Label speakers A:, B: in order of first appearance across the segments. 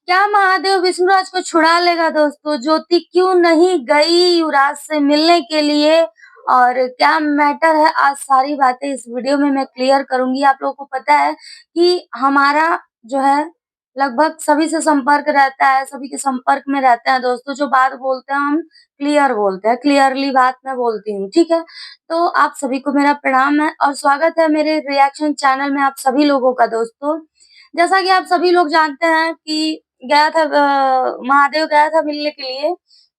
A: क्या महादेव विष्णुराज को छुड़ा लेगा दोस्तों? ज्योति क्यों नहीं गई युवराज से मिलने के लिए? और क्या मैटर है, आज सारी बातें इस वीडियो में मैं क्लियर करूँगी। आप लोगों को पता है कि हमारा जो है लगभग सभी से संपर्क रहता है, सभी के संपर्क में रहते हैं दोस्तों। जो बात बोलते हैं हम क्लियर बोलते हैं, क्लियरली बात मैं बोलती हूँ, ठीक है? तो आप सभी को मेरा प्रणाम है और स्वागत है मेरे रिएक्शन चैनल में आप सभी लोगों का दोस्तों। जैसा कि आप सभी लोग जानते हैं कि महादेव गया था मिलने के लिए,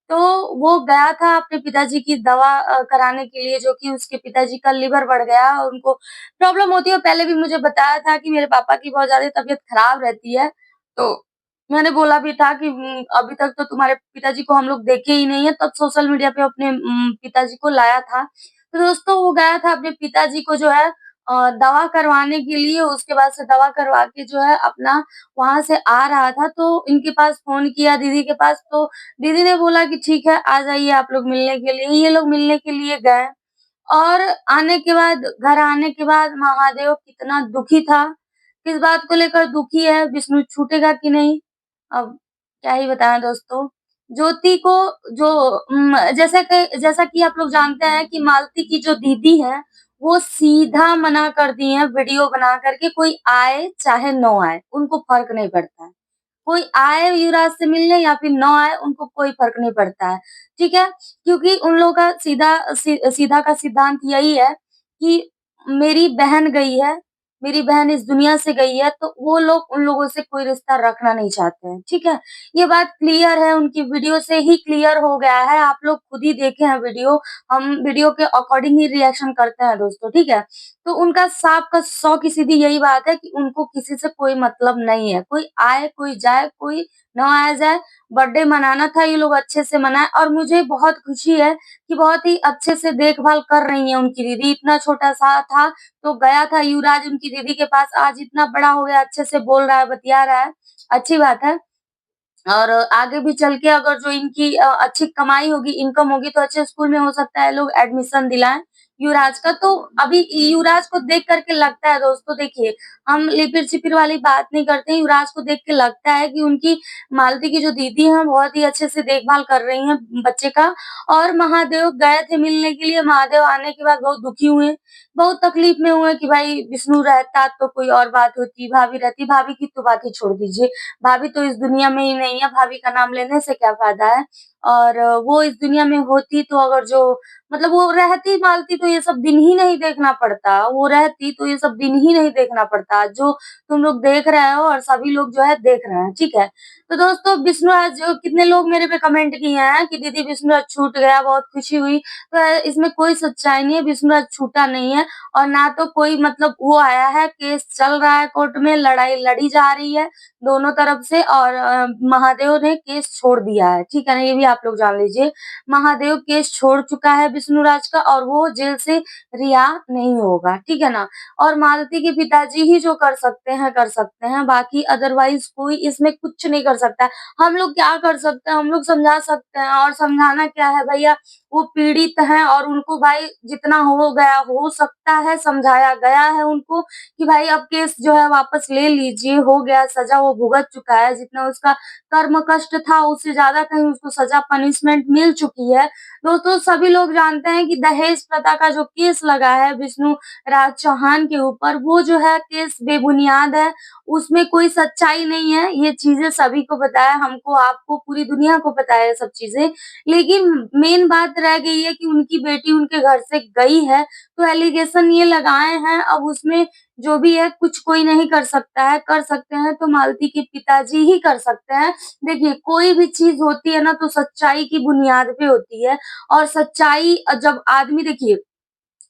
A: तो वो गया था अपने पिताजी की दवा कराने के लिए, जो कि उसके पिताजी का लिवर बढ़ गया और उनको प्रॉब्लम होती है। पहले भी मुझे बताया था कि मेरे पापा की बहुत ज़्यादा तबीयत खराब रहती है, तो मैंने बोला भी था कि अभी तक तो तुम्हारे पिताजी को हम लोग देखे ही नहीं है, तब सोशल मीडिया पे अपने पिताजी को लाया था। तो दोस्तों वो गया था अपने पिताजी को जो है दवा करवाने के लिए, उसके बाद से दवा करवा के जो है अपना वहाँ से आ रहा था, तो इनके पास फ़ोन किया दीदी के पास, तो दीदी ने बोला कि ठीक है, आ जाइए आप लोग मिलने के लिए। ये लोग मिलने के लिए गए और आने के बाद घर आने के बाद महादेव कितना दुखी था। किस बात को लेकर दुखी है, विष्णु छूटेगा कि नहीं? अब क्या ही बताएँ दोस्तों। ज्योति को जो जैसा कि आप लोग जानते हैं कि मालती की जो दीदी हैं, वो सीधा मना कर दी हैं वीडियो बना कर के, कोई आए चाहे ना आए, उनको फ़र्क नहीं पड़ता है। कोई आए युवराज से मिलने या फिर ना आए, उनको कोई फ़र्क नहीं पड़ता है, ठीक है? क्योंकि उन लोगों का सीधा का सिद्धांत यही है कि मेरी बहन गई है, मेरी बहन इस दुनिया से गई है, तो वो लोग उन लोगों से कोई रिश्ता रखना नहीं चाहते हैं, ठीक है? ये बात क्लियर है, उनकी वीडियो से ही क्लियर हो गया है, आप लोग खुद ही देखे हैं वीडियो, हम वीडियो के अकॉर्डिंग ही रिएक्शन करते हैं दोस्तों, ठीक है? तो उनका साफ का सौ की सीधी यही बात है कि उनको किसी से कोई मतलब नहीं है। कोई आए, कोई जाए, कोई ना आया जाए, बर्थडे मनाना था, ये लोग अच्छे से मनाएँ और मुझे बहुत खुशी है कि बहुत ही अच्छे से देखभाल कर रही हैं उनकी दीदी। इतना छोटा-सा था, तो गया था युवराज उनकी दीदी के पास, आज इतना बड़ा हो गया, अच्छे से बोल रहा है, बतिया रहा है, अच्छी बात है। और आगे भी चल के अगर जो इनकी अच्छी कमाई होगी, इनकम होगी तो अच्छे स्कूल में हो सकता है लोग एडमिशन दिलाएँ युवराज का। तो अभी युवराज को देख कर के लगता है दोस्तों, देखिए, हम लिपिर-छिपिर वाली बात नहीं करते हैं, युवराज को देख के लगता है कि उनकी मालती की जो दीदी हैं बहुत ही अच्छे से देखभाल कर रही हैं बच्चे का। और महादेव गए थे मिलने के लिए, महादेव आने के बाद बहुत दुखी हुए, बहुत तकलीफ में हुए कि भाई विष्णु रहता तो कोई और बात होती, भाभी रहती, भाभी की तो बात ही छोड़ दीजिए। भाभी तो इस दुनिया में ही नहीं है, भाभी का नाम लेने से क्या फ़ायदा है? और वो इस दुनिया में होती तो अगर जो मतलब वो रहती मालती तो ये सब दिन ही नहीं देखना पड़ता, वो रहती तो ये सब दिन ही नहीं देखना पड़ता, जो तुम लोग देख रहे हो और सभी लोग जो है देख रहे हैं, ठीक है? तो दोस्तों विष्णु आज कितने लोग मेरे पे कमेंट किए हैं कि दीदी विष्णु आज छूट गया, बहुत खुशी हुई। तो इसमें कोई सच्चाई नहीं है, विष्णु आज छूटा नहीं है और ना तो कोई मतलब वो आया है, केस चल रहा है कोर्ट में, लड़ाई लड़ी जा रही है। दोनों तरफ से और महादेव ने केस छोड़ दिया है, ठीक है ना? ये भी आप लोग जान लीजिए। महादेव केस छोड़ चुका है विष्णुराज का और वो जेल से रिहा नहीं होगा, ठीक है ना? और मालती के पिताजी ही जो कर सकते हैं, बाकी अदरवाइज़ कोई इसमें कुछ नहीं कर सकता है। हम लोग क्या कर सकते हैं? हम लोग समझा सकते हैं और समझाना क्या है भैया, वो पीड़ित हैं और उनको भाई जितना हो गया, हो सकता है समझाया गया है उनको कि भाई अब केस जो है वापस ले लीजिए, हो गया सज़ा वो भुगत चुका है, जितना उसका कर्म कष्ट था उससे ज़्यादा कहीं उसको सज़ा पनिशमेंट मिल चुकी है। दोस्तों सभी लोग जानते हैं कि दहेज प्रथा का जो केस लगा है विष्णु राज चौहान के ऊपर, वो जो है केस बेबुनियाद है, उसमें कोई सच्चाई नहीं है, ये चीज़ें सभी को पता है, हमको, आपको, पूरी दुनिया को पता है ये सब चीज़ें। लेकिन मेन बात रह गई है कि उनकी बेटी उनके घर से गई है, तो एलिगेशन ये लगाए हैं, अब उसमें जो भी है कुछ कोई नहीं कर सकता है, कर सकते हैं तो मालती के पिताजी ही कर सकते हैं। देखिए कोई भी चीज़ होती है ना तो सच्चाई की बुनियाद पे होती है और सच्चाई जब आदमी देखिए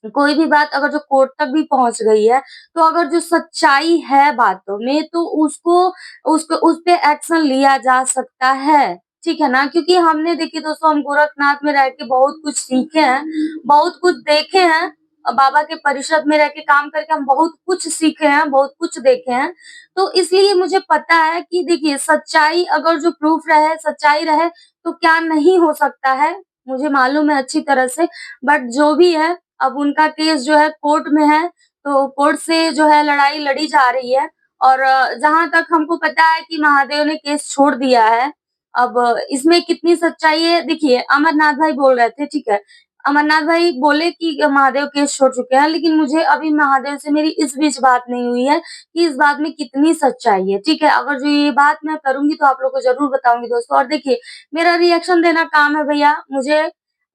A: कोई भी बात अगर जो कोर्ट तक भी पहुँच गई है, तो अगर जो सच्चाई है बातों में तो उसको उसको उस पे एक्शन लिया जा सकता है, ठीक है ना? क्योंकि हमने देखिए दोस्तों हम गोरखनाथ में रह के बहुत कुछ सीखे हैं, बहुत कुछ देखे हैं। बाबा के परिषद में रह के काम करके हम बहुत कुछ सीखे हैं, बहुत कुछ देखे हैं। तो इसलिए मुझे पता है कि देखिए सच्चाई अगर जो प्रूफ रहे, सच्चाई रहे तो क्या नहीं हो सकता है, मुझे मालूम है अच्छी तरह से। बट जो भी है अब उनका केस जो है कोर्ट में है, तो कोर्ट से जो है लड़ाई लड़ी जा रही है और जहाँ तक हमको पता है कि महादेव ने केस छोड़ दिया है। अब इसमें कितनी सच्चाई है देखिए, अमरनाथ भाई बोल रहे थे, ठीक है। अमरनाथ भाई बोले कि महादेव केस छोड़ चुके हैं, लेकिन मुझे अभी महादेव से मेरी इस बीच बात नहीं हुई है कि इस बात में कितनी सच्चाई है, ठीक है। अगर जो ये बात मैं करूँगी तो आप लोग को ज़रूर बताऊँगी दोस्तों। और देखिए, मेरा रिएक्शन देना काम है भैया, मुझे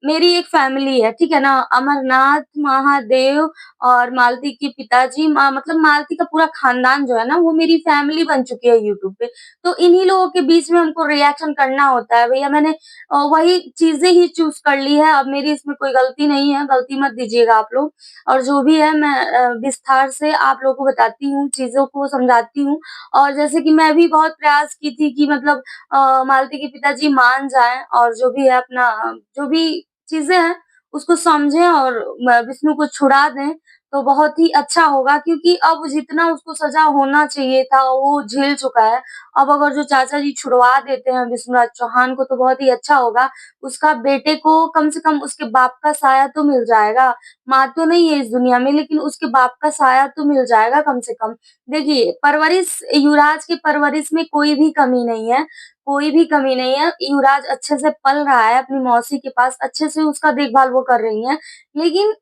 A: मेरी एक फैमिली है, ठीक है ना? अमरनाथ, महादेव और मालती के पिताजी मतलब मालती का पूरा खानदान जो है ना, वो मेरी फैमिली बन चुकी है यूट्यूब पे। तो इन्हीं लोगों के बीच में हमको रिएक्शन करना होता है। भैया मैंने वही चीज़ें ही चूज़ कर ली है, अब मेरी इसमें कोई गलती नहीं है, गलती मत दीजिएगा आप लोग। और जो भी है मैं विस्तार से आप लोगों को बताती हूँ, चीज़ों को समझाती हूँ। और जैसे कि मैं भी बहुत प्रयास की थी कि मतलब मालती के पिताजी मान जाएँ और जो भी है अपना जो भी चीज़ें हैं, उसको समझें और विष्णु को छुड़ा दें, तो बहुत ही अच्छा होगा क्योंकि अब जितना उसको सज़ा होना चाहिए था, वो झेल चुका है। अब अगर जो चाचा जी छुड़वा देते हैं विष्णुराज चौहान को तो बहुत ही अच्छा होगा। उसका बेटे को कम से कम उसके बाप का साया तो मिल जाएगा। माँ तो नहीं है इस दुनिया में लेकिन उसके बाप का साया तो मिल जाएगा कम से कम। देखिए, परवरिश युवराज की परवरिश में कोई भी कमी नहीं है। कोई भी कमी नहीं है। युवराज अच्छे से पल रहा है अपनी मौसी के पास, अच्छे से उसका देखभाल वो कर रही हैं। लेकिन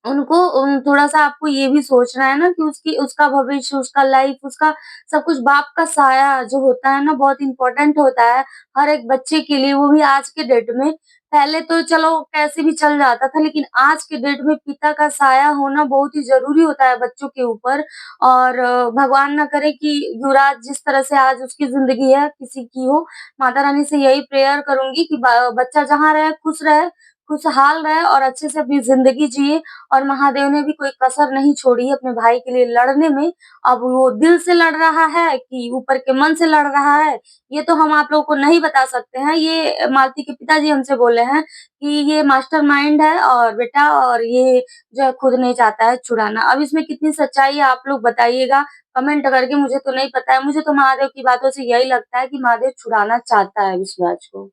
A: उनको थोड़ा-सा आपको ये भी सोचना है ना कि उसकी उसका भविष्य, उसका लाइफ, उसका सब कुछ बाप का साया जो होता है ना बहुत इम्पोर्टेंट होता है, हर एक बच्चे के लिए वो भी आज के डेट में। पहले तो चलो कैसे भी चल जाता था लेकिन आज के डेट में पिता का साया होना बहुत ही ज़रूरी होता है बच्चों के ऊपर और भगवान ना करे कि युवराज जिस तरह से आज उसकी ज़िंदगी है किसी की हो, माता रानी से यही प्रेयर करूँगी कि बच्चा जहाँ रहे, खुशहाल रहे और अच्छे से अपनी ज़िंदगी जिए और महादेव ने भी कोई कसर नहीं छोड़ी अपने भाई के लिए लड़ने में। अब वो दिल से लड़ रहा है कि ऊपर के मन से लड़ रहा है, ये तो हम आप लोगों को नहीं बता सकते हैं। ये मालती के पिताजी हमसे बोले हैं कि ये मास्टरमाइंड है और बेटा और ये जो है खुद नहीं चाहता है छुड़ाना। अब इसमें कितनी सच्चाई है आप लोग बताइएगा कमेंट करके, मुझे तो नहीं पता है। मुझे तो महादेव की बातों से यही लगता है कि महादेव छुड़ाना चाहता है विश्वराज को।